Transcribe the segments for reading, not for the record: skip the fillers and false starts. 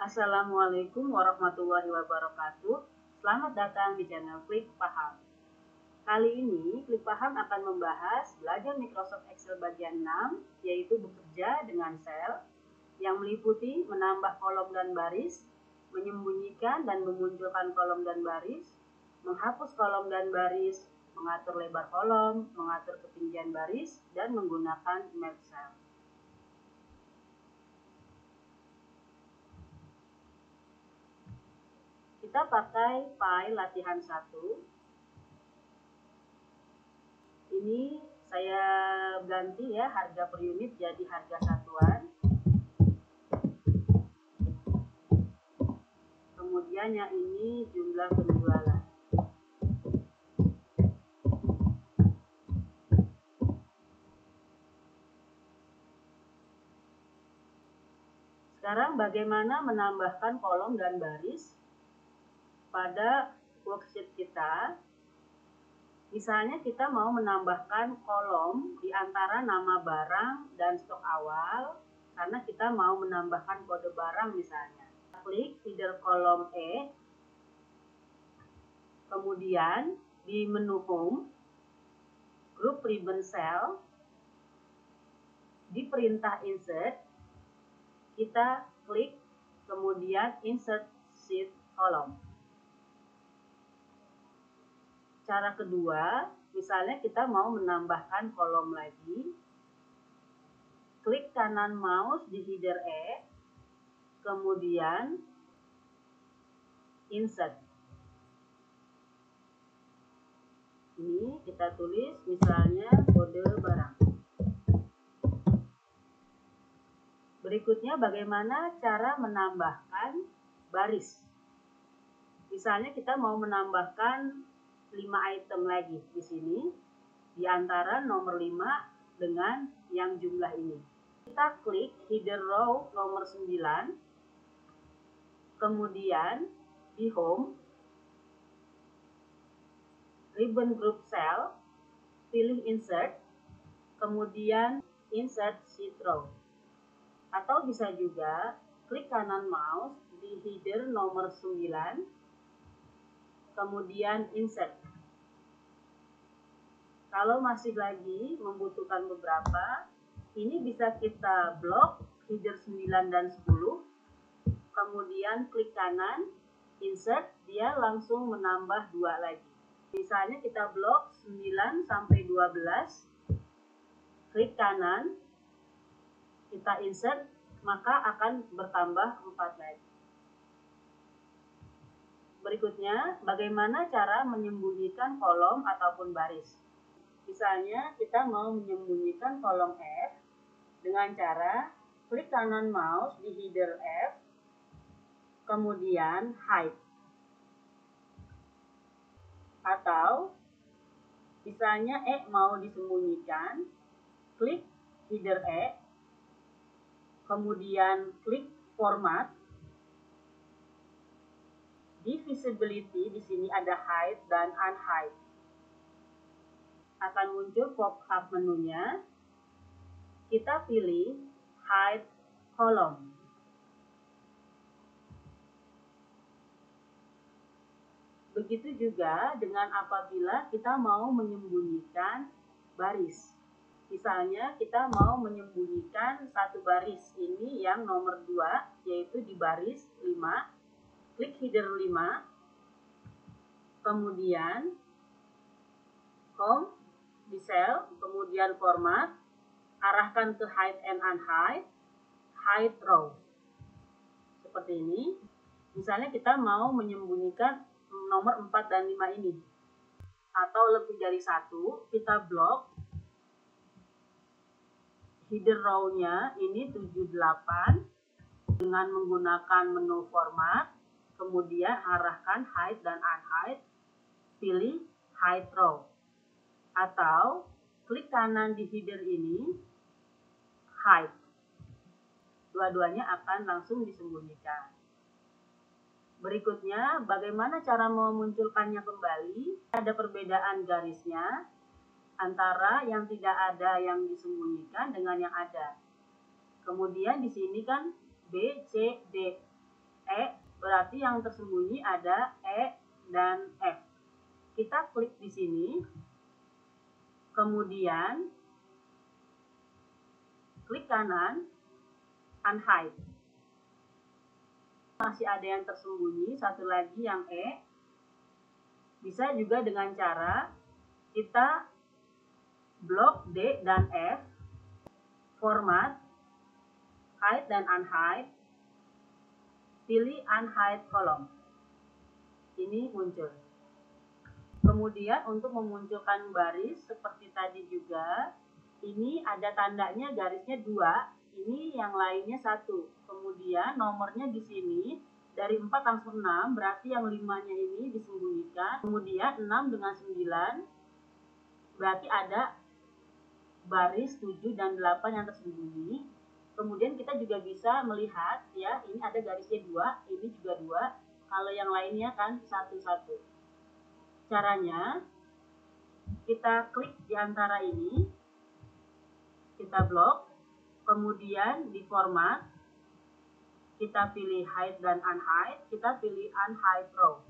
Assalamualaikum warahmatullahi wabarakatuh. Selamat datang di channel Klik Paham. Kali ini Klik Paham akan membahas belajar Microsoft Excel bagian 6, yaitu bekerja dengan sel, yang meliputi menambah kolom dan baris, menyembunyikan dan memunculkan kolom dan baris, menghapus kolom dan baris, mengatur lebar kolom, mengatur ketinggian baris, dan menggunakan merge cell. Kita pakai file latihan 1. Ini saya ganti ya harga per unit jadi harga satuan. Kemudian yang ini jumlah penjualan. Sekarang bagaimana menambahkan kolom dan baris pada worksheet kita? Misalnya kita mau menambahkan kolom di antara nama barang dan stok awal, karena kita mau menambahkan kode barang misalnya. Klik header kolom E, kemudian di menu Home, grup ribbon cell, di perintah Insert, kita klik kemudian Insert Sheet Column. Cara kedua, misalnya kita mau menambahkan kolom lagi, klik kanan mouse di header E, kemudian Insert. Ini kita tulis misalnya kode barang. Berikutnya bagaimana cara menambahkan baris. Misalnya kita mau menambahkan 5 item lagi di sini, di antara nomor 5 dengan yang jumlah ini. Kita klik header row nomor 9, kemudian di Home, ribbon group cell, pilih Insert, kemudian Insert Sheet Row. Atau bisa juga klik kanan mouse di header nomor 9, kemudian Insert. Kalau masih lagi membutuhkan beberapa, ini bisa kita blok header 9 dan 10, kemudian klik kanan, Insert, dia langsung menambah 2 lagi. Misalnya kita blok 9 sampai 12, klik kanan, kita Insert, maka akan bertambah 4 lagi. Berikutnya, bagaimana cara menyembunyikan kolom ataupun baris. Misalnya kita mau menyembunyikan kolom F dengan cara klik kanan mouse di header F, kemudian hide. Atau misalnya E mau disembunyikan, klik header E, kemudian klik format. Di visibility di sini ada hide dan unhide. Akan muncul pop-up menunya. Kita pilih hide column. Begitu juga dengan apabila kita mau menyembunyikan baris. Misalnya kita mau menyembunyikan satu baris, ini yang nomor 2, yaitu di baris 5. Klik header 5, kemudian Home di cell, kemudian format, arahkan ke hide and unhide, hide row. Seperti ini. Misalnya kita mau menyembunyikan nomor 4 dan 5 ini. Atau lebih dari 1, kita blok header row-nya ini 78 dengan menggunakan menu format, kemudian arahkan hide dan unhide, pilih hide row. Atau klik kanan di header ini, hide. Dua-duanya akan langsung disembunyikan. Berikutnya, bagaimana cara memunculkannya kembali? Ada perbedaan garisnya antara yang tidak ada yang disembunyikan dengan yang ada. Kemudian di sini kan B, C, D. berarti yang tersembunyi ada E dan F. Kita klik di sini, kemudian klik kanan, unhide. Masih ada yang tersembunyi, satu lagi yang E. Bisa juga dengan cara kita blok D dan F, format, hide dan unhide, pilih unhide column. Ini muncul. Kemudian untuk memunculkan baris seperti tadi juga, ini ada tandanya garisnya 2, ini yang lainnya 1. Kemudian nomornya di sini dari 4 langsung 6, berarti yang 5-nya ini disembunyikan. Kemudian 6 dengan 9, berarti ada baris 7 dan 8 yang tersembunyi. Kemudian kita juga bisa melihat ya, ini ada garisnya 2, ini juga 2. Kalau yang lainnya kan 1-1. Caranya kita klik di antara ini, kita blok, kemudian di format kita pilih hide dan unhide, kita pilih unhide row.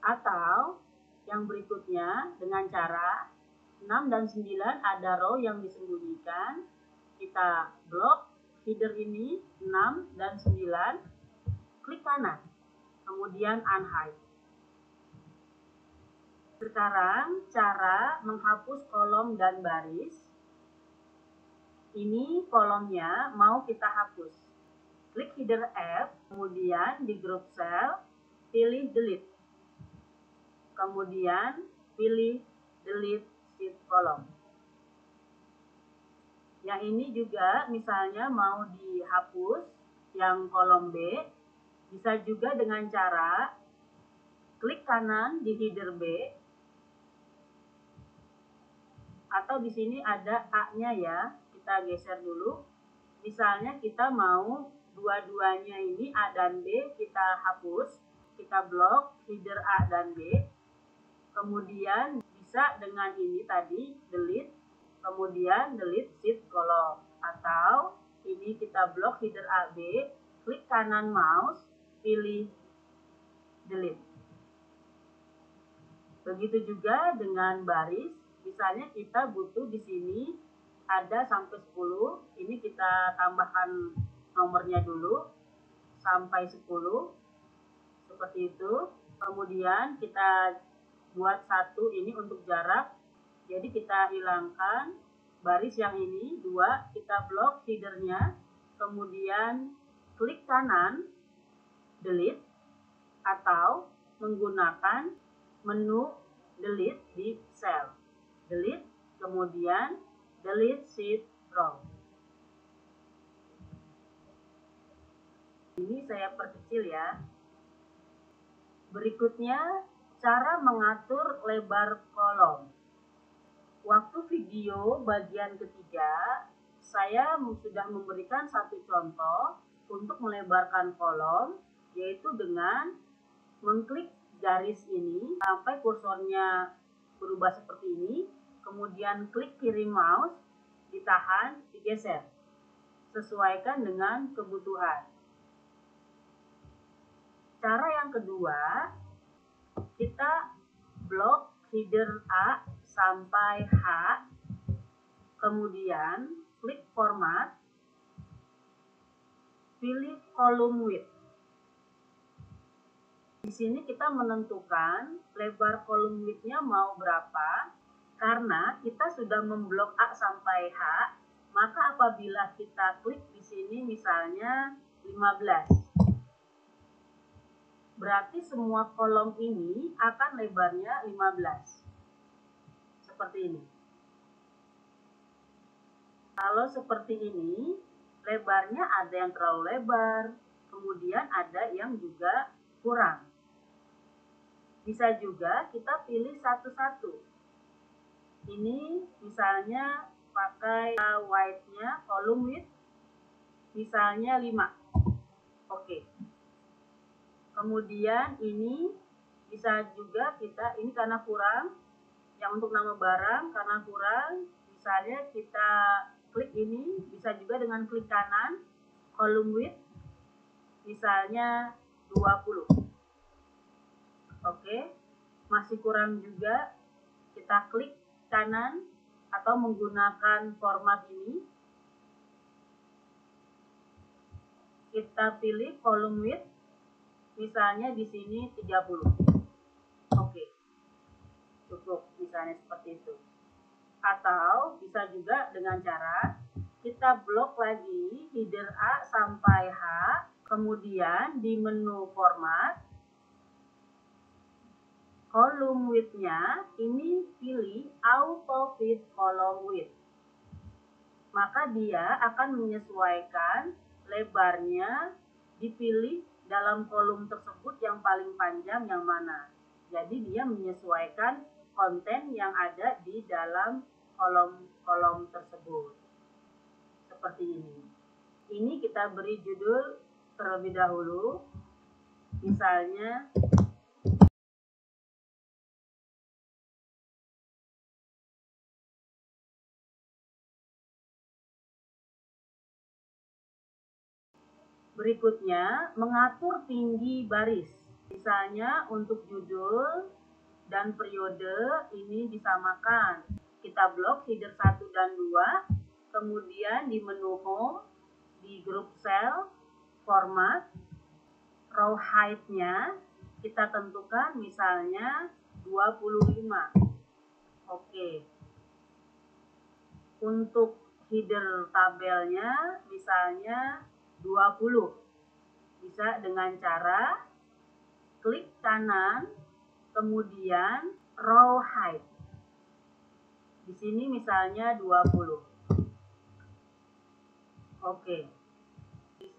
Atau yang berikutnya dengan cara 6 dan 9 ada row yang disembunyikan, kita blok header ini 6 dan 9, klik kanan, kemudian unhide. Sekarang cara menghapus kolom dan baris. Ini kolomnya mau kita hapus. Klik header F, kemudian di group cell, pilih delete. Kemudian pilih delete sheet column. Yang ini juga misalnya mau dihapus, yang kolom B, bisa juga dengan cara klik kanan di header B, atau di sini ada A-nya ya, kita geser dulu. Misalnya kita mau dua-duanya ini A dan B kita hapus, kita blok header A dan B. Kemudian bisa dengan ini tadi delete, kemudian delete sheet column, atau ini kita blok header A B, klik kanan mouse, pilih delete. Begitu juga dengan baris, misalnya kita butuh di sini ada sampai 10, ini kita tambahkan nomornya dulu sampai 10, seperti itu. Kemudian kita buat 1 ini untuk jarak, jadi kita hilangkan baris yang ini 2, kita blok headernya, kemudian klik kanan delete, atau menggunakan menu delete di cell, delete, kemudian delete sheet row. Ini saya perkecil ya. Berikutnya cara mengatur lebar kolom. Waktu video bagian ketiga, saya sudah memberikan satu contoh untuk melebarkan kolom, yaitu dengan mengklik garis ini sampai kursornya berubah seperti ini, kemudian klik kiri mouse, ditahan, digeser. Sesuaikan dengan kebutuhan. Cara yang kedua, kita blok header A sampai H, kemudian klik format, pilih column width. Di sini kita menentukan lebar column width-nya mau berapa, karena kita sudah memblok A sampai H, maka apabila kita klik di sini misalnya 15, berarti semua kolom ini akan lebarnya 15. Seperti ini. Kalau seperti ini, lebarnya ada yang terlalu lebar, kemudian ada yang juga kurang. Bisa juga kita pilih satu-satu. Ini misalnya pakai width-nya, column width, misalnya 5. Oke. Kemudian ini bisa juga kita, ini karena kurang, yang untuk nama barang karena kurang, misalnya kita klik ini, bisa juga dengan klik kanan, column width, misalnya 20. Oke, masih kurang juga, kita klik kanan atau menggunakan format ini. Kita pilih column width, misalnya di sini 30. Oke, cukup misalnya seperti itu. Atau bisa juga dengan cara kita blok lagi header A sampai H, kemudian di menu format, column width-nya ini pilih auto fit column width. Maka dia akan menyesuaikan lebarnya, dipilih dalam kolom tersebut yang paling panjang yang mana. Jadi dia menyesuaikan konten yang ada di dalam kolom tersebut. Seperti ini. Ini kita beri judul terlebih dahulu. Misalnya berikutnya, mengatur tinggi baris. Misalnya untuk judul dan periode ini disamakan. Kita blok header 1 dan 2, kemudian di menu home, di group cell, format, row height-nya kita tentukan misalnya 25. Oke. Untuk header tabelnya misalnya 20. Bisa dengan cara klik kanan, kemudian row height. Di sini misalnya 20. Oke.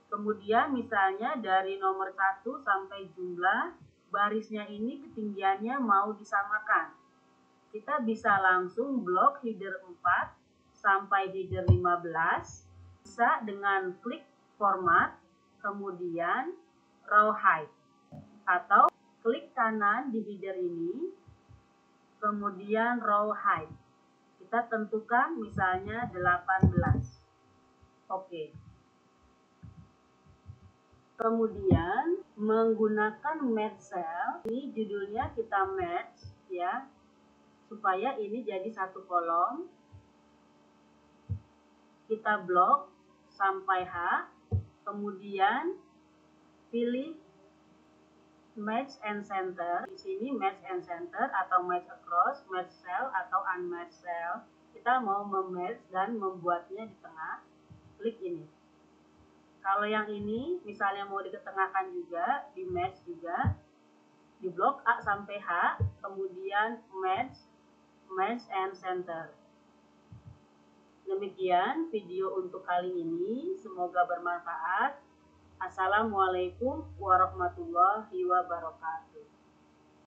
Kemudian misalnya dari nomor 1 sampai jumlah barisnya ini ketinggiannya mau disamakan. Kita bisa langsung blok header 4 sampai header 15. Bisa dengan klik format, kemudian row height. Atau klik kanan di header ini, kemudian row height. Kita tentukan misalnya 18. Oke. Kemudian menggunakan match cell, ini judulnya kita match ya, supaya ini jadi satu kolom. Kita blok sampai H, kemudian pilih match and center. Di sini match and center atau match across, match cell atau unmatched cell. Kita mau mematch dan membuatnya di tengah, klik ini. Kalau yang ini misalnya mau diketengahkan juga, di match juga, di blok A sampai H, kemudian match and center. Demikian video untuk kali ini, semoga bermanfaat. Assalamualaikum warahmatullahi wabarakatuh.